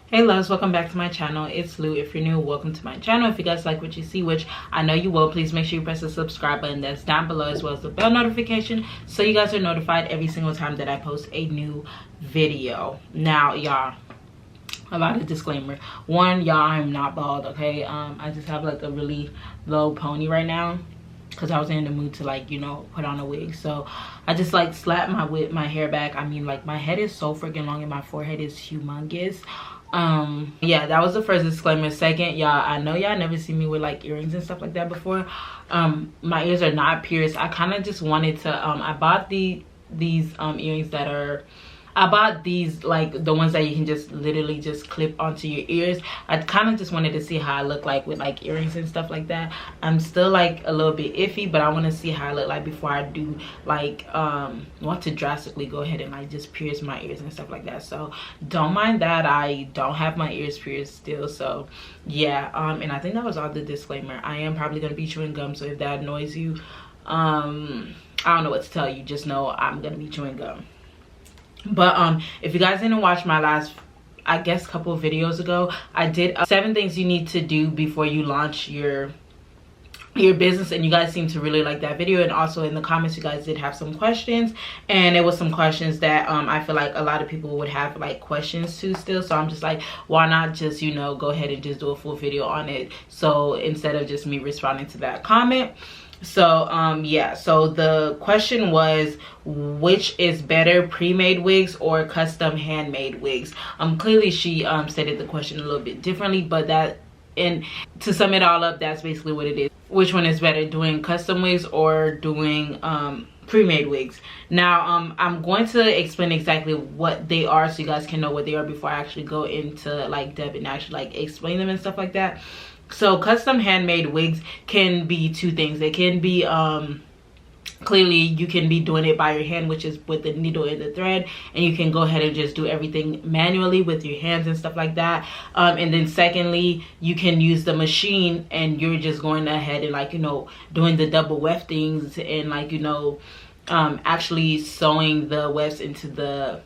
Hey loves, welcome back to my channel. It's Lou. If you're new, welcome to my channel. If you guys like what you see, which I know you will, please make sure you press the subscribe button that's down below, as well as the bell notification, so you guys are notified every single time that I post a new video. Now y'all, a lot of disclaimer. One, y'all, I'm not bald, okay? I just have like a really low pony right now because I was in the mood to, like, you know, put on a wig. So I just like slapped my hair back. I mean, like, my head is so freaking long and my forehead is humongous. Yeah, that was the first disclaimer. Second, y'all, I know y'all never seen me with like earrings and stuff like that before. My ears are not pierced. I kind of just wanted to I bought these earrings that are, I bought these, like the ones that you can just literally just clip onto your ears. I kind of just wanted to see how I look like with like earrings and stuff like that. I'm still like a little bit iffy, but I want to see how I look like before I do like want to drastically go ahead and like just pierce my ears and stuff like that. So don't mind that I don't have my ears pierced still. So yeah, and I think that was all the disclaimer. I am probably gonna be chewing gum, so if that annoys you, I don't know what to tell you. Just know I'm gonna be chewing gum. But if you guys didn't watch my last, I guess, couple of videos ago, I did 7 things you need to do before you launch your business, and you guys seem to really like that video. And also in the comments, you guys did have some questions, and it was some questions that I feel like a lot of people would have like questions to still. So I'm just like, why not just, you know, go ahead and just do a full video on it, so instead of just me responding to that comment. So yeah, so the question was, which is better, pre-made wigs or custom handmade wigs? Clearly she stated the question a little bit differently, but that, and to sum it all up, that's basically what it is. Which one is better, doing custom wigs or doing pre-made wigs? Now I'm going to explain exactly what they are so you guys can know what they are before I actually go into like depth and actually like explain them and stuff like that. So custom handmade wigs can be 2 things. They can be clearly you can be doing it by your hand, which is with the needle and the thread, and you can go ahead and just do everything manually with your hands and stuff like that. And then secondly, you can use the machine, and you're just going ahead and, like, you know, doing the double weftings and, like, you know, actually sewing the wefts into the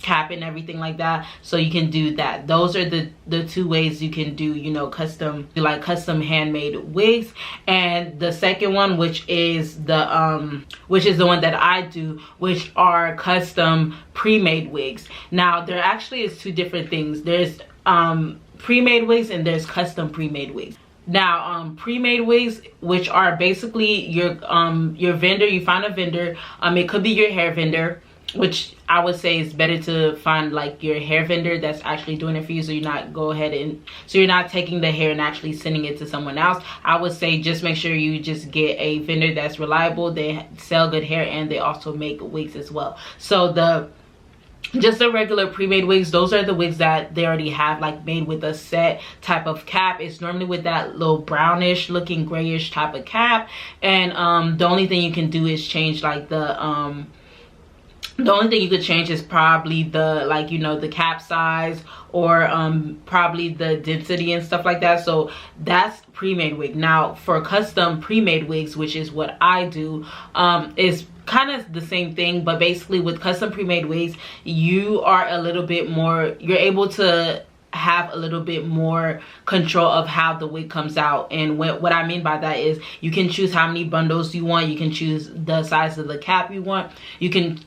cap and everything like that. So you can do that. Those are the 2 ways you can do, you know, custom handmade wigs. And the second one, which is the one that I do, which are custom pre-made wigs. Now there actually is 2 different things. There's pre-made wigs and there's custom pre-made wigs. Now pre-made wigs, which are basically your vendor, you find a vendor, it could be your hair vendor, which I would say is better to find like your hair vendor that's actually doing it for you, so you're not taking the hair and actually sending it to someone else. I would say just make sure you just get a vendor that's reliable. They sell good hair and they also make wigs as well. So just the regular pre-made wigs, those are the wigs that they already have like made with a set type of cap. It's normally with that little brownish looking grayish type of cap, and the only thing you can do is change like the only thing you could change is probably the, like, you know, the cap size, or probably the density and stuff like that. So that's pre-made wig. Now for custom pre-made wigs, which is what I do, is kind of the same thing, but basically with custom pre-made wigs, you are a little bit more, you're able to have a little bit more control of how the wig comes out. And what I mean by that is you can choose how many bundles you want, you can choose the size of the cap you want, you can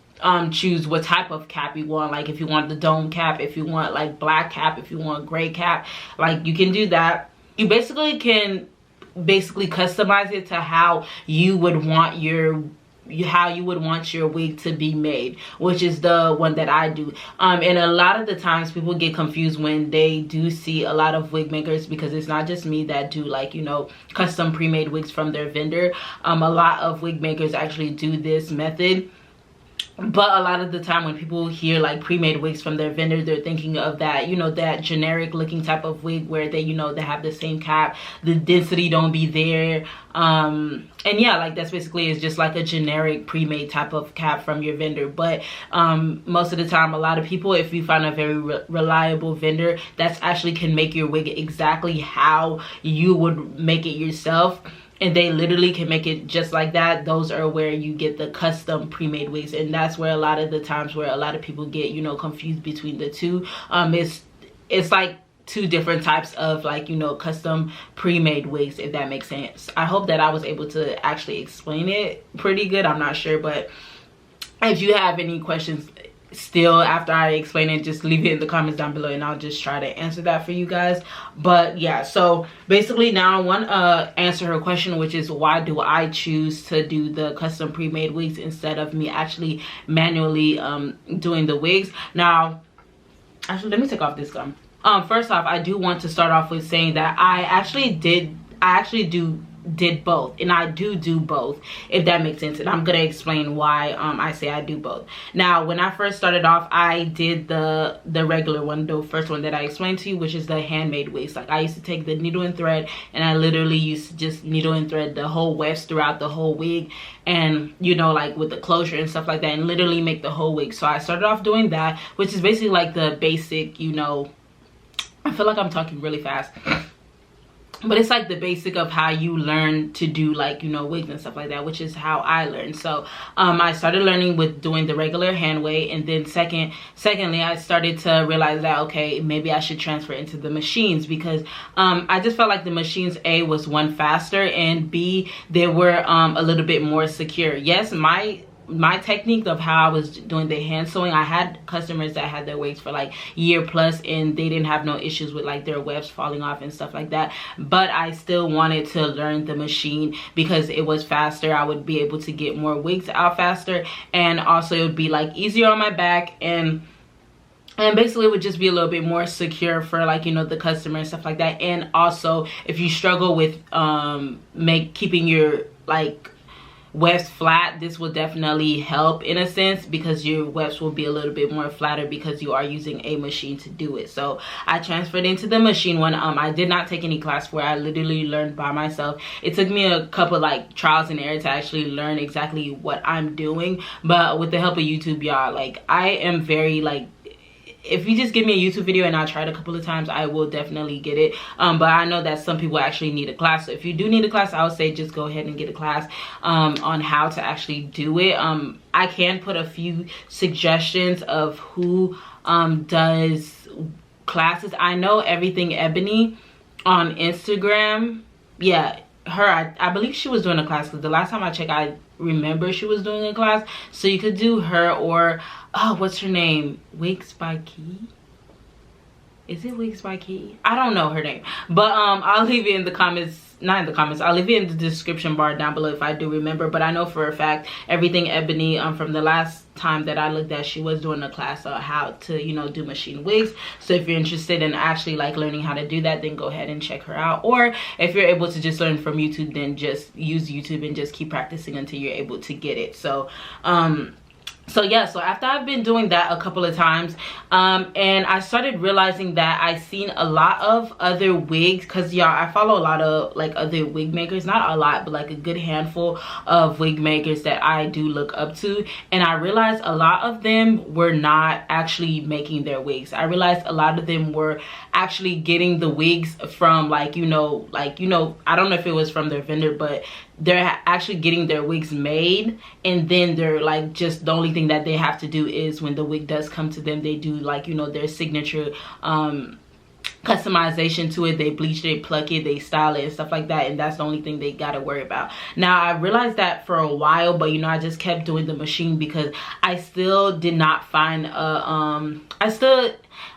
choose what type of cap you want, like if you want the dome cap, if you want like black cap, if you want gray cap, like you can do that. You basically can customize it to how you would want your wig to be made, which is the one that I do. And a lot of the times people get confused when they do see a lot of wig makers, because it's not just me that do, like, you know, custom pre-made wigs from their vendor. A lot of wig makers actually do this method. But a lot of the time when people hear like pre-made wigs from their vendor, they're thinking of that, you know, that generic looking type of wig where they, you know, they have the same cap, the density don't be there, and yeah, like that's basically is just like a generic pre-made type of cap from your vendor. But most of the time, a lot of people, if you find a very reliable vendor that's actually can make your wig exactly how you would make it yourself, and they literally can make it just like that, those are where you get the custom pre-made wigs. And that's where a lot of the times where a lot of people get, you know, confused between the two. It's it's like two different types of like, you know, custom pre-made wigs, if that makes sense. I hope that I was able to actually explain it pretty good. I'm not sure, but if you have any questions still after I explain it, just leave it in the comments down below and I'll just try to answer that for you guys. But yeah, so basically now I want to answer her question, which is why do I choose to do the custom pre-made wigs instead of me actually manually doing the wigs. Now actually, let me take off this gum. First off, I do want to start off with saying that I actually did both, and I do both, if that makes sense, and I'm gonna explain why I say I do both. Now, when I first started off, I did the regular one, the first one that I explained to you, which is the handmade wigs. Like, I used to take the needle and thread, and I literally used to just needle and thread the whole wefts throughout the whole wig, and you know, like with the closure and stuff like that, and literally make the whole wig. So I started off doing that, which is basically like the basic, you know, I feel like I'm talking really fast, but it's like the basic of how you learn to do, like, you know, wigs and stuff like that, which is how I learned. So I started learning with doing the regular hand way, and then secondly I started to realize that, okay, maybe I should transfer into the machines, because I just felt like the machines, A, was one, faster, and B, they were a little bit more secure. Yes, my technique of how I was doing the hand sewing, I had customers that had their wigs for like year plus and they didn't have no issues with like their wefts falling off and stuff like that, but I still wanted to learn the machine because it was faster. I would be able to get more wigs out faster, and also it would be like easier on my back, and basically it would just be a little bit more secure for, like, you know, the customer and stuff like that. And also if you struggle with keeping your like wefts flat, this will definitely help in a sense, because your wefts will be a little bit more flatter because you are using a machine to do it. So I transferred into the machine one. I did not take any class for it. I literally learned by myself. It took me a couple like trials and errors to actually learn exactly what I'm doing, but with the help of YouTube, y'all, like, I am very like, if you just give me a YouTube video and I tried a couple of times, I will definitely get it. But I know that some people actually need a class. So if you do need a class, I would say just go ahead and get a class on how to actually do it. I can put a few suggestions of who does classes. I know Everything Ebony on Instagram. Yeah, her, I believe she was doing a class, because the last time I checked, I remember she was doing a class. So you could do her, or oh, what's her name? Wigs by Key? Is it Wigs by Key? I don't know her name, but I'll leave it in the comments. Not in the comments, I'll leave it in the description bar down below if I do remember. But I know for a fact Everything Ebony, from the last time that I looked at, she was doing a class on how to, you know, do machine wigs. So if you're interested in actually like learning how to do that, then go ahead and check her out. Or if you're able to just learn from YouTube, then just use YouTube and just keep practicing until you're able to get it. So so yeah, so after I've been doing that a couple of times, and I started realizing that I seen a lot of other wigs, because y'all, I follow a lot of like other wig makers, not a lot, but like a good handful of wig makers that I do look up to, and I realized a lot of them were not actually making their wigs. I realized a lot of them were actually getting the wigs from like, you know, I don't know if it was from their vendor, but they're actually getting their wigs made, and then they're like, just the only thing that they have to do is when the wig does come to them, they do like, you know, their signature customization to it. They bleach it, pluck it, they style it and stuff like that, and that's the only thing they gotta worry about. Now I realized that for a while, but you know, I just kept doing the machine because I still did not find I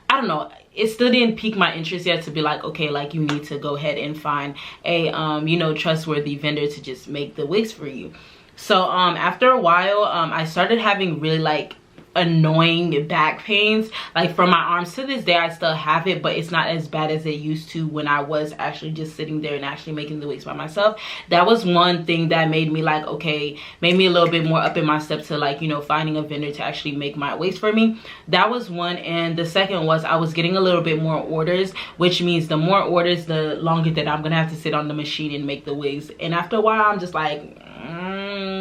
don't know, it still didn't pique my interest yet to be like, okay, like you need to go ahead and find a you know, trustworthy vendor to just make the wigs for you. So after a while, I started having really like annoying back pains, like from my arms. To this day I still have it, but it's not as bad as it used to when I was actually just sitting there and actually making the wigs by myself. That was one thing that made me like, okay, made me a little bit more up in my steps to like, you know, finding a vendor to actually make my wigs for me. That was one. And the second was I was getting a little bit more orders, which means the more orders, the longer that I'm gonna have to sit on the machine and make the wigs. And after a while I'm just like,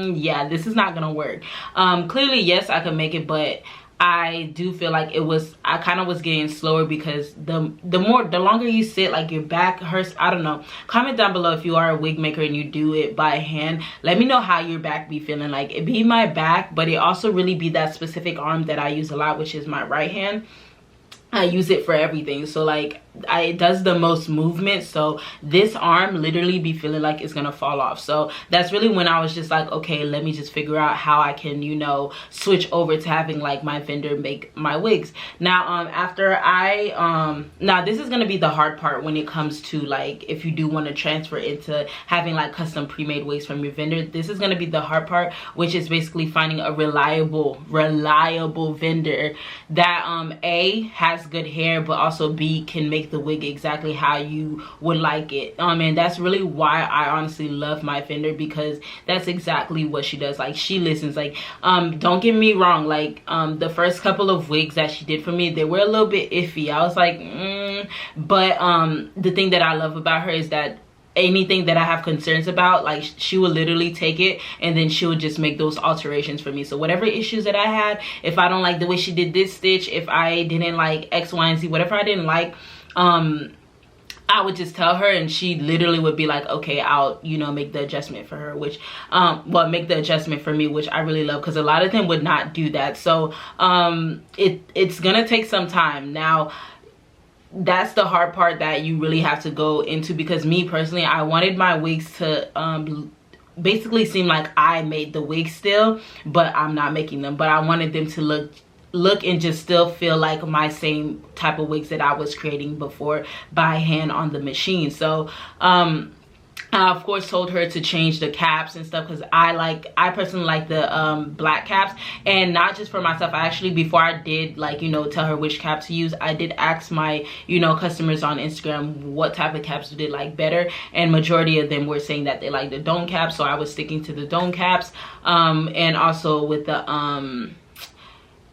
yeah, this is not gonna work. Clearly, yes, I can make it, but I do feel like I kind of was getting slower, because the longer you sit, like your back hurts. I don't know. Comment down below if you are a wig maker and you do it by hand. Let me know how your back be feeling. Like, it be my back, but it also really be that specific arm that I use a lot, which is my right hand. I use it for everything. So like it does the most movement, so this arm literally be feeling like it's gonna fall off. So that's really when I was just like, okay, let me just figure out how I can, you know, switch over to having like my vendor make my wigs. Now after I now this is gonna be the hard part when it comes to like if you do want to transfer into having like custom pre-made wigs from your vendor. This is gonna be the hard part, which is basically finding a reliable vendor that A, has good hair, but also B, can make the wig exactly how you would like it. And that's really why I honestly love my vendor, because that's exactly what she does. Like, she listens. Like, don't get me wrong, like the first couple of wigs that she did for me, they were a little bit iffy. I was like but the thing that I love about her is that anything that I have concerns about, like, she will literally take it and then she would just make those alterations for me. So whatever issues that I had, if I don't like the way she did this stitch, if I didn't like X, Y, and Z, whatever I didn't like, I would just tell her and she literally would be like, okay, I'll, you know, make the adjustment for her, which well, make the adjustment for me, which I really love, because a lot of them would not do that. So it's gonna take some time. Now that's the hard part that you really have to go into, because me personally, I wanted my wigs to basically seem like I made the wigs still, but I'm not making them. But I wanted them to look and just still feel like my same type of wigs that I was creating before by hand on the machine. So I of course told her to change the caps and stuff, because I personally like the black caps. And not just for myself, I actually, before I did, like, you know, tell her which cap to use, I did ask my, you know, customers on Instagram what type of caps do they like better, and majority of them were saying that they like the dome caps, so I was sticking to the dome caps. And also with the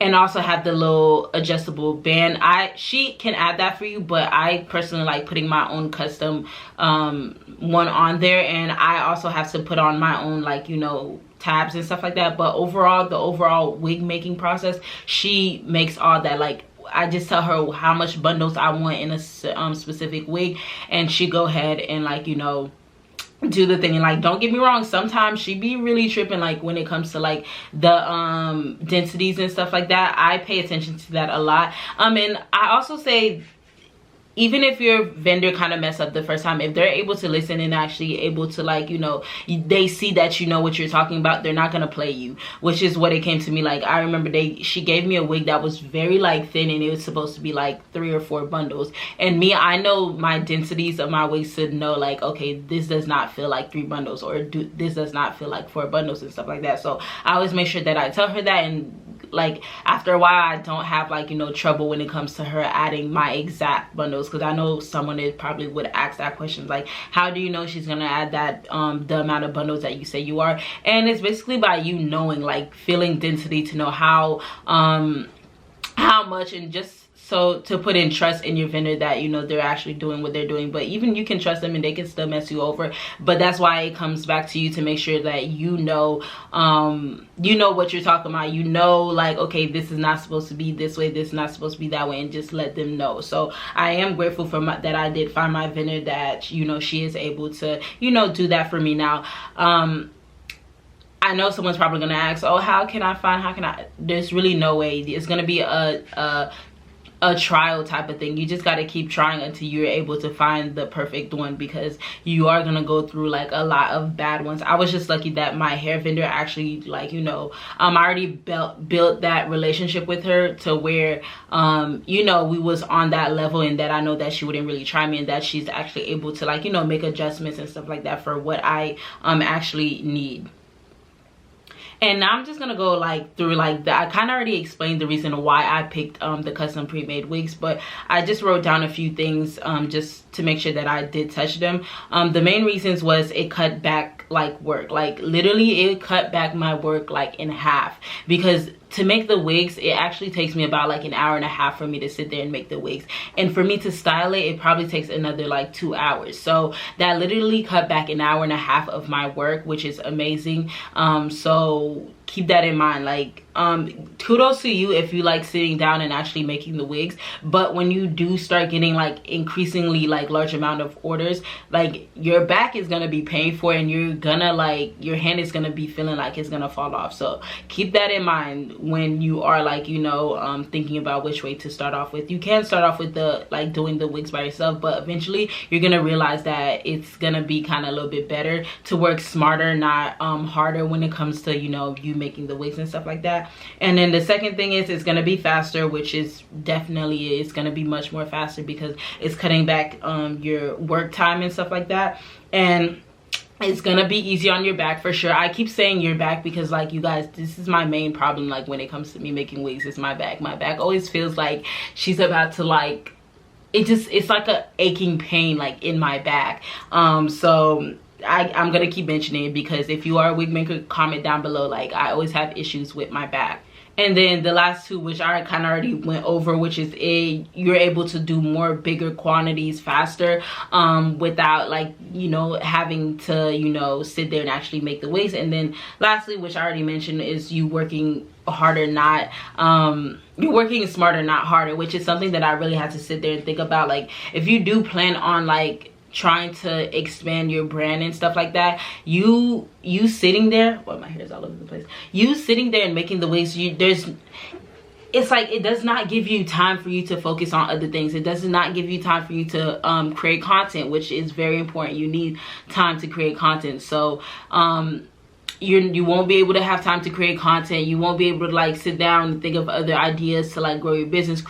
and also have the little adjustable band. She can add that for you, but I personally like putting my own custom one on there. And I also have to put on my own, like, you know, tabs and stuff like that. But overall, the overall wig making process, she makes all that. Like, I just tell her how much bundles I want in a specific wig, and she go ahead and, like, you know, do the thing. And like, don't get me wrong, sometimes she be really tripping, like when it comes to like the densities and stuff like that. I pay attention to that a lot. And I also say, even if your vendor kind of mess up the first time, if they're able to listen and actually able to, like, you know, they see that you know what you're talking about, they're not gonna play you, which is what it came to me. Like, I remember she gave me a wig that was very like thin, and it was supposed to be like 3 or 4 bundles. And me, I know my densities of my wigs to know, like, okay, this does not feel like 3 bundles, or this does not feel like 4 bundles and stuff like that. So I always make sure that I tell her that. And like, after a while, I don't have, like, you know, trouble when it comes to her adding my exact bundles, because I know someone probably would ask that question, like, how do you know she's gonna add that the amount of bundles that you say you are? And it's basically by you knowing, like, feeling density to know how much, and just so to put in trust in your vendor that, you know, they're actually doing what they're doing. But even you can trust them and they can still mess you over. But that's why it comes back to you to make sure that you know what you're talking about. You know, like, okay, this is not supposed to be this way, this is not supposed to be that way, and just let them know. So I am grateful for that I did find my vendor that, you know, she is able to, you know, do that for me. Now I know someone's probably gonna ask, oh, how can I there's really no way. It's gonna be a trial type of thing. You just got to keep trying until you're able to find the perfect one, because you are gonna go through like a lot of bad ones. I was just lucky that my hair vendor actually, like, you know, I already built that relationship with her to where you know, we was on that level, and that I know that she wouldn't really try me, and that she's actually able to, like, you know, make adjustments and stuff like that for what I actually need. And now I'm just gonna go like through like I kind of already explained the reason why I picked the custom pre-made wigs, but I just wrote down a few things just to make sure that I did touch them. The main reasons was it cut back like work, like literally it cut back my work like in half, because to make the wigs, it actually takes me about like an hour and a half for me to sit there and make the wigs, and for me to style it probably takes another like 2 hours. So that literally cut back an hour and a half of my work, which is amazing. So keep that in mind. Like, kudos to you if you like sitting down and actually making the wigs, but when you do start getting like increasingly like large amount of orders, like your back is gonna be paying for it, and you're gonna like, your hand is gonna be feeling like it's gonna fall off. So keep that in mind. when you are like, you know, thinking about which way to start off with. You can start off with the like doing the wigs by yourself, but eventually you're gonna realize that it's gonna be kind of a little bit better to work smarter, not harder, when it comes to, you know, you making the wigs and stuff like that. And then the second thing is it's gonna be faster, which is definitely, it's gonna be much more faster because it's cutting back your work time and stuff like that. And it's gonna be easy on your back for sure. I keep saying your back because, like, you guys, this is my main problem. Like, when it comes to me making wigs, it's my back. My back always feels like she's about to, like, it's like a aching pain, like, in my back. So I'm gonna keep mentioning it because if you are a wig maker, comment down below. Like, I always have issues with my back. And then the last two, which I kind of already went over, which is you're able to do more bigger quantities faster without, like, you know, having to, you know, sit there and actually make the wigs. And then lastly, which I already mentioned, is you working harder, not you're working smarter, not harder, which is something that I really had to sit there and think about. Like, if you do plan on like trying to expand your brand and stuff like that, you sitting there, well, my hair's all over the place, you sitting there and making the wigs, it's like, it does not give you time for you to focus on other things. It does not give you time for you to create content, which is very important. You need time to create content. So you won't be able to have time to create content. You won't be able to like sit down and think of other ideas to like grow your business,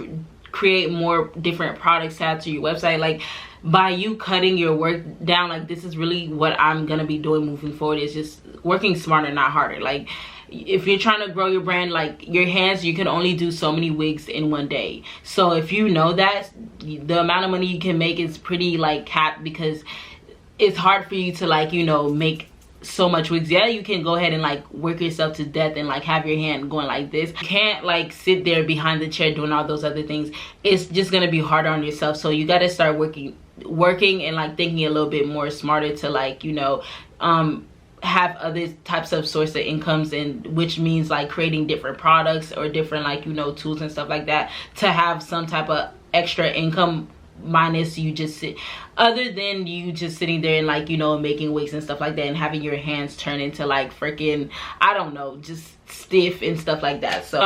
create more different products to add to your website. Like, by you cutting your work down, like, this is really what I'm gonna be doing moving forward, is just working smarter, not harder. Like, if you're trying to grow your brand, like, your hands, you can only do so many wigs in one day. So if you know that, the amount of money you can make is pretty like capped, because it's hard for you to, like, you know, make so much wigs. Yeah, you can go ahead and like work yourself to death and like have your hand going like this. You can't like sit there behind the chair doing all those other things. It's just gonna be harder on yourself. So you got to start working and like thinking a little bit more smarter to, like, you know, have other types of source of incomes, and which means like creating different products or different, like, you know, tools and stuff like that, to have some type of extra income, minus you just sit, other than you just sitting there and, like, you know, making wigs and stuff like that and having your hands turn into like freaking, I don't know, just stiff and stuff like that. So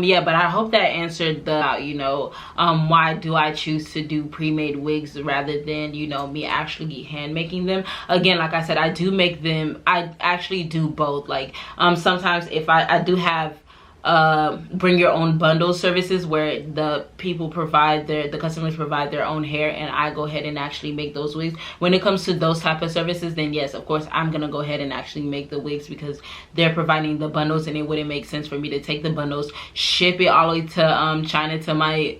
yeah, but I hope that answered the, you know, why do I choose to do pre-made wigs rather than, you know, me actually hand making them. Again, like I said, I do make them, I actually do both. Like, sometimes if I do have bring your own bundle services, where the customers provide their own hair and I go ahead and actually make those wigs. When it comes to those type of services, then yes, of course, I'm gonna go ahead and actually make the wigs, because they're providing the bundles, and it wouldn't make sense for me to take the bundles, ship it all the way to China to my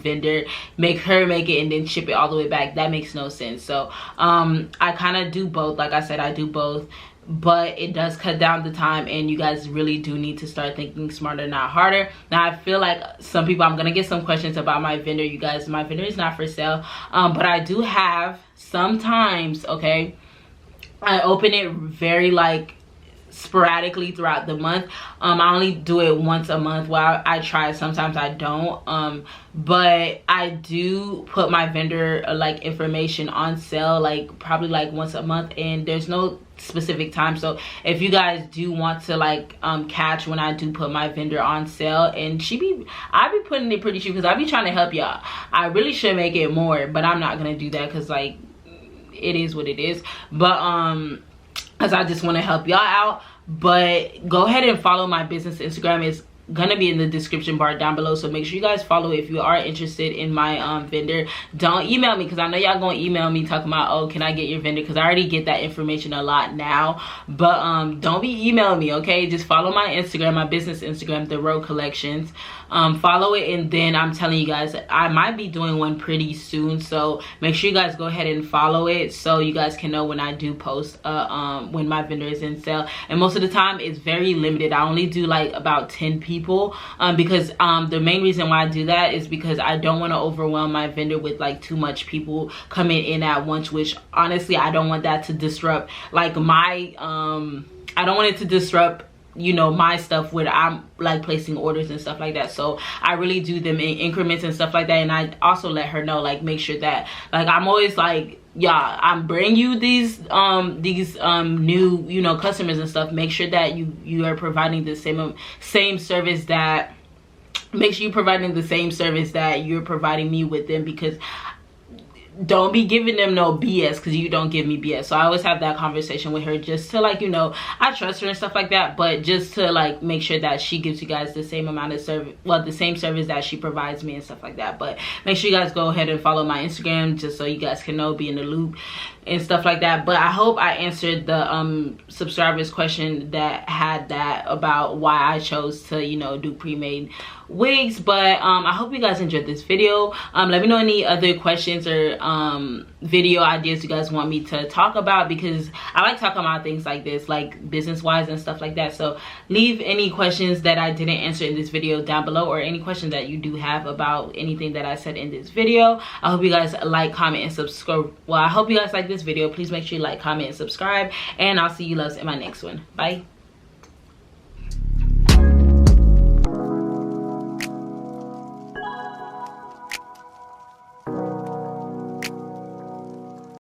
vendor, make her make it, and then ship it all the way back. That makes no sense. So I kind of do both. Like I said, I do both, but it does cut down the time, and you guys really do need to start thinking smarter, not harder. Now, I feel like some people, I'm gonna get some questions about my vendor. You guys, my vendor is not for sale, but I do have sometimes, okay, I open it very like sporadically throughout the month. I only do it once a month. Well, I try, sometimes I don't, but I do put my vendor like information on sale, like probably like once a month, and there's no specific time. So if you guys do want to like catch when I do put my vendor on sale, and I be putting it pretty cheap, because I be trying to help y'all. I really should make it more, but I'm not gonna do that, because like, it is what it is. But because I just want to help y'all out. But go ahead and follow my business Instagram. It's gonna be in the description bar down below, so make sure you guys follow if you are interested in my vendor. Don't email me, because I know y'all gonna email me talking about, oh, can I get your vendor, because I already get that information a lot now. But don't be emailing me, okay? Just follow my Instagram, my business Instagram, The Road Collections. Follow it, and then I'm telling you guys, I might be doing one pretty soon, so make sure you guys go ahead and follow it, so you guys can know when I do post when my vendor is in sale. And most of the time it's very limited. I only do like about 10 people, because the main reason why I do that is because I don't want to overwhelm my vendor with like too much people coming in at once, which honestly I don't want that to disrupt like my I don't want it to disrupt you know, my stuff where I'm like placing orders and stuff like that. So I really do them in increments and stuff like that. And I also let her know, like, make sure that, like, I'm always like, yeah, I'm bringing you these new, you know, customers and stuff. Make sure that you are providing the same service that, make sure you're providing the same service that you're providing me with them, because don't be giving them no BS, because you don't give me BS. So I always have that conversation with her, just to, like, you know, I trust her and stuff like that, but just to, like, make sure that she gives you guys the same amount of service, well, the same service that she provides me and stuff like that. But make sure you guys go ahead and follow my Instagram, just so you guys can know, be in the loop and stuff like that. But I hope I answered the subscribers question that had that about why I chose to, you know, do pre-made wigs. But I hope you guys enjoyed this video. Let me know any other questions or video ideas you guys want me to talk about, because I like talking about things like this, like business wise and stuff like that. So leave any questions that I didn't answer in this video down below, or any questions that you do have about anything that I said in this video. I hope you guys like, comment, and subscribe. Well, I hope you guys like this video. Please make sure you like, comment, and subscribe, and I'll see you loves in my next one. Bye.